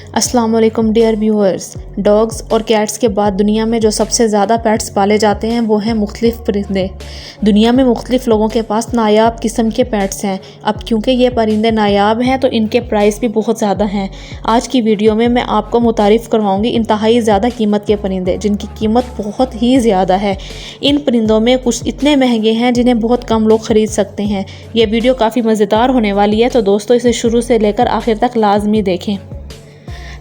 अस्सलाम वालेकुम dear viewers. Dogs और कैट्स के बाद दुनिया में जो सबसे ज़्यादा पेट्स पाले जाते हैं वो हैं मुख्तलिफ़ परिंदे। दुनिया में मुख्तलिफ़ लोगों के पास नायाब किस्म के पेट्स हैं। अब क्योंकि ये परिंदे नायाब हैं तो इनके प्राइस भी बहुत ज़्यादा हैं। आज की वीडियो में मैं आपको मुतारिफ़ करवाऊँगी इंतहाई ज़्यादा कीमत के परिंदे जिनकी कीमत बहुत ही ज़्यादा है। इन परिंदों में कुछ इतने महंगे हैं जिन्हें बहुत कम लोग ख़रीद सकते हैं। ये वीडियो काफ़ी मज़ेदार होने वाली है, तो दोस्तों इसे शुरू से लेकर आखिर तक लाजमी देखें।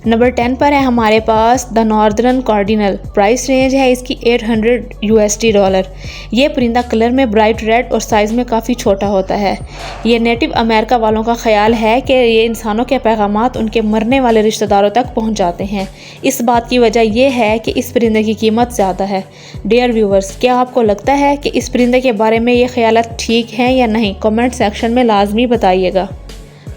नंबर 10 पर है हमारे पास the northern cardinal. Price range है इसकी $800। ये परिंदा कलर में ब्राइट रेड और साइज़ में काफ़ी छोटा होता है। ये नेटिव अमेरिका वालों का ख्याल है कि ये इंसानों के पैगामात उनके मरने वाले रिश्तेदारों तक पहुंच जाते हैं। इस बात की वजह यह है कि इस परिंदे की कीमत ज़्यादा है। डियर व्यूवर्स, क्या आपको लगता है कि इस परिंदे के बारे में ये ख्यालात ठीक हैं या नहीं? कमेंट सेक्शन में लाजमी बताइएगा।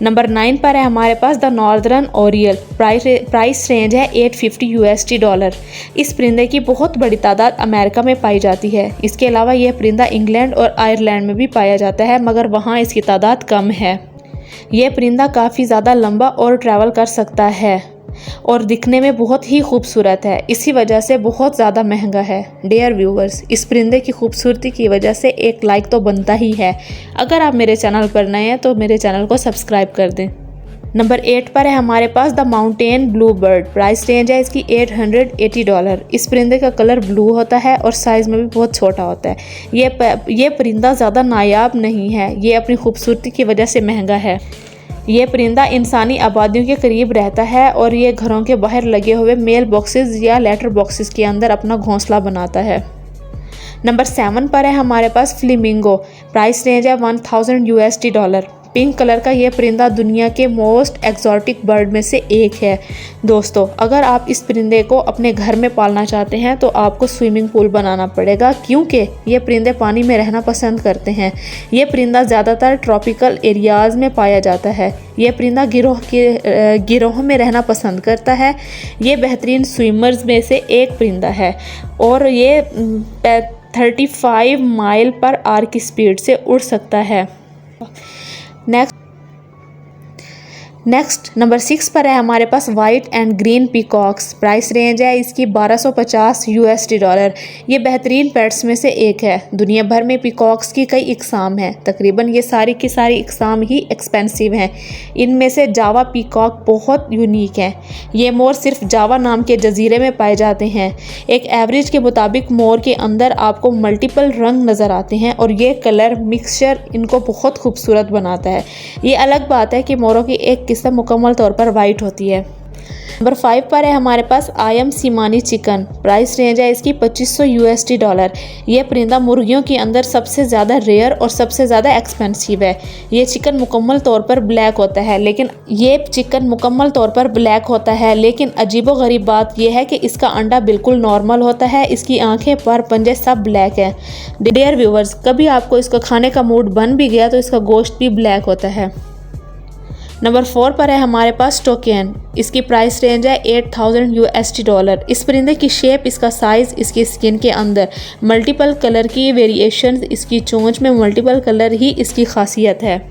नंबर 9 पर है हमारे पास the northern oriole. Price range है $850। इस परिंदे की बहुत बड़ी तादाद अमेरिका में पाई जाती है। इसके अलावा यह परिंदा इंग्लैंड और आयरलैंड में भी पाया जाता है, मगर वहाँ इसकी तादाद कम है। यह परिंदा काफ़ी ज़्यादा लंबा और ट्रैवल कर सकता है और दिखने में बहुत ही खूबसूरत है। इसी वजह से बहुत ज़्यादा महंगा है। डियर व्यूवर्स, इस परिंदे की खूबसूरती की वजह से एक लाइक तो बनता ही है। अगर आप मेरे चैनल पर नए हैं तो मेरे चैनल को सब्सक्राइब कर दें। नंबर 8 पर है हमारे पास the mountain bluebird. Price range है इसकी $880। इस परिंदे का कलर ब्लू होता है और साइज़ में भी बहुत छोटा होता है। ये परिंदा ज़्यादा नायाब नहीं है, ये अपनी खूबसूरती की वजह से महंगा है। ये परिंदा इंसानी आबादियों के करीब रहता है और ये घरों के बाहर लगे हुए मेल बॉक्सेस या लेटर बॉक्सेस के अंदर अपना घोंसला बनाता है। नंबर 7 पर है हमारे पास फ्लेमिंगो। प्राइस रेंज है $1000। पिंक कलर का ये परिंदा दुनिया के मोस्ट एक्जॉटिक बर्ड में से एक है। दोस्तों, अगर आप इस परिंदे को अपने घर में पालना चाहते हैं तो आपको स्विमिंग पूल बनाना पड़ेगा, क्योंकि ये परिंदे पानी में रहना पसंद करते हैं। ये परिंदा ज़्यादातर ट्रॉपिकल एरियाज़ में पाया जाता है। ये परिंदा गिरोह में रहना पसंद करता है। ये बेहतरीन स्विमर्स में से एक परिंदा है और ये 35 माइल पर आवर की स्पीड से उड़ सकता है। नेक्स्ट नंबर 6 पर है हमारे पास white and green peacocks. Price range है इसकी $1250। ये बेहतरीन पेट्स में से एक है। दुनिया भर में पीकॉक्स की कई इकसाम हैं, तकरीबन ये सारी की सारी इकसाम ही एक्सपेंसिव हैं। इनमें से जावा पीकॉक बहुत यूनिक है। ये मोर सिर्फ जावा नाम के जजीरे में पाए जाते हैं। एक एवरेज के मुताबिक मोर के अंदर आपको मल्टीपल रंग नज़र आते हैं और ये कलर मिक्सचर इनको बहुत खूबसूरत बनाता है। ये अलग बात है कि मोरों की एक किस्म मुकम्मल तौर पर वाइट होती है। नंबर 5 पर है हमारे पास आयम सीमानी चिकन। प्राइस रेंज है इसकी $2500। ये परिंदा मुर्गियों के अंदर सबसे ज़्यादा रेयर और सबसे ज़्यादा एक्सपेंसिव है। ये चिकन मुकम्मल तौर पर ब्लैक होता है, लेकिन अजीबोगरीब बात यह है कि इसका अंडा बिल्कुल नॉर्मल होता है। इसकी आंखें, पर, पंजे सब ब्लैक हैं। डियर व्यूवर्स, कभी आपको इसको खाने का मूड बन भी गया तो इसका गोश्त भी ब्लैक होता है। नंबर 4 पर है हमारे पास टोकेन। इसकी प्राइस रेंज है $8000। इस परिंदे की शेप, इसका साइज़, इसकी स्किन के अंदर मल्टीपल कलर की वेरिएशन, इसकी चोंच में मल्टीपल कलर ही इसकी खासियत है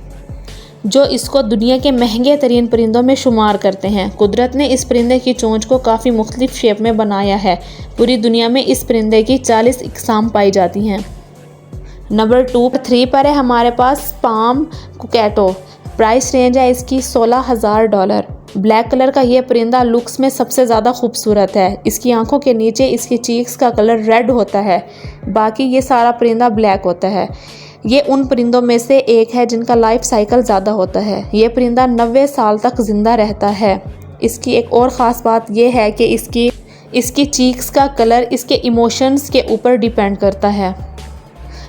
जो इसको दुनिया के महंगे तरीन परिंदों में शुमार करते हैं। कुदरत ने इस परिंदे की चोंच को काफ़ी मुख्तलिफ शेप में बनाया है। पूरी दुनिया में इस परिंदे की 40 इकसाम पाई जाती हैं। नंबर 3 पर है हमारे पास पाम कुकैटो। प्राइस रेंज है इसकी $16000। ब्लैक कलर का ये परिंदा लुक्स में सबसे ज़्यादा खूबसूरत है। इसकी आंखों के नीचे इसकी चीक्स का कलर रेड होता है, बाकी ये सारा परिंदा ब्लैक होता है। ये उन परिंदों में से एक है जिनका लाइफ साइकिल ज़्यादा होता है। ये परिंदा 90 साल तक ज़िंदा रहता है। इसकी एक और ख़ास बात यह है कि इसकी चीक्स का कलर इसके इमोशंस के ऊपर डिपेंड करता है।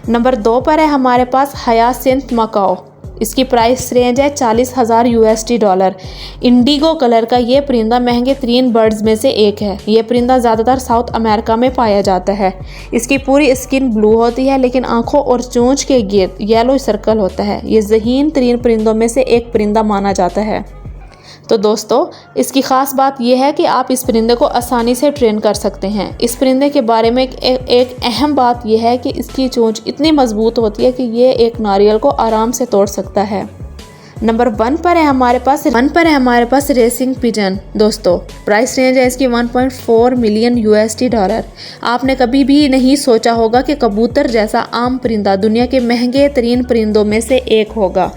नंबर 2 पर है हमारे पास हयासिंथ मकाओ। इसकी प्राइस रेंज है $40000। इंडिगो कलर का ये परिंदा महंगे तरीन बर्ड्स में से एक है। ये परिंदा ज़्यादातर साउथ अमेरिका में पाया जाता है। इसकी पूरी स्किन ब्लू होती है, लेकिन आंखों और चोंच के गिर्द येलो सर्कल होता है। ये ज़हीन तरीन परिंदों में से एक परिंदा माना जाता है। तो दोस्तों, इसकी ख़ास बात यह है कि आप इस परिंदे को आसानी से ट्रेन कर सकते हैं। इस परिंदे के बारे में एक अहम बात यह है कि इसकी चोंच इतनी मज़बूत होती है कि ये एक नारियल को आराम से तोड़ सकता है। नंबर 1 पर है हमारे पास रेसिंग पिजन। दोस्तों प्राइस रेंज है इसकी 1.4 मिलियन USD डॉलर। आपने कभी भी नहीं सोचा होगा कि कबूतर जैसा आम परिंदा दुनिया के महंगे तरीन परिंदों में से एक होगा।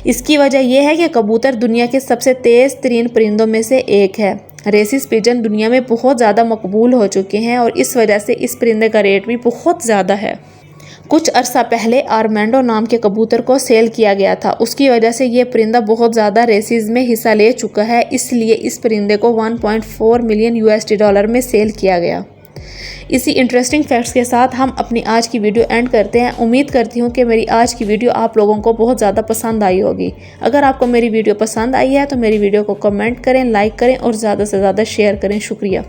इसकी वजह यह है कि कबूतर दुनिया के सबसे तेज़ तरीन परिंदों में से एक है। रेसिस पिजन दुनिया में बहुत ज़्यादा मकबूल हो चुके हैं और इस वजह से इस परिंदे का रेट भी बहुत ज़्यादा है। कुछ अरसा पहले आर्मेंडो नाम के कबूतर को सेल किया गया था। उसकी वजह से ये परिंदा बहुत ज़्यादा रेसेस में हिस्सा ले चुका है, इसलिए इस परिंदे को 1.4 मिलियन USD डॉलर में सेल किया गया। इसी इंटरेस्टिंग फैक्ट्स के साथ हम अपनी आज की वीडियो एंड करते हैं। उम्मीद करती हूँ कि मेरी आज की वीडियो आप लोगों को बहुत ज़्यादा पसंद आई होगी। अगर आपको मेरी वीडियो पसंद आई है तो मेरी वीडियो को कमेंट करें, लाइक करें और ज़्यादा से ज़्यादा शेयर करें। शुक्रिया।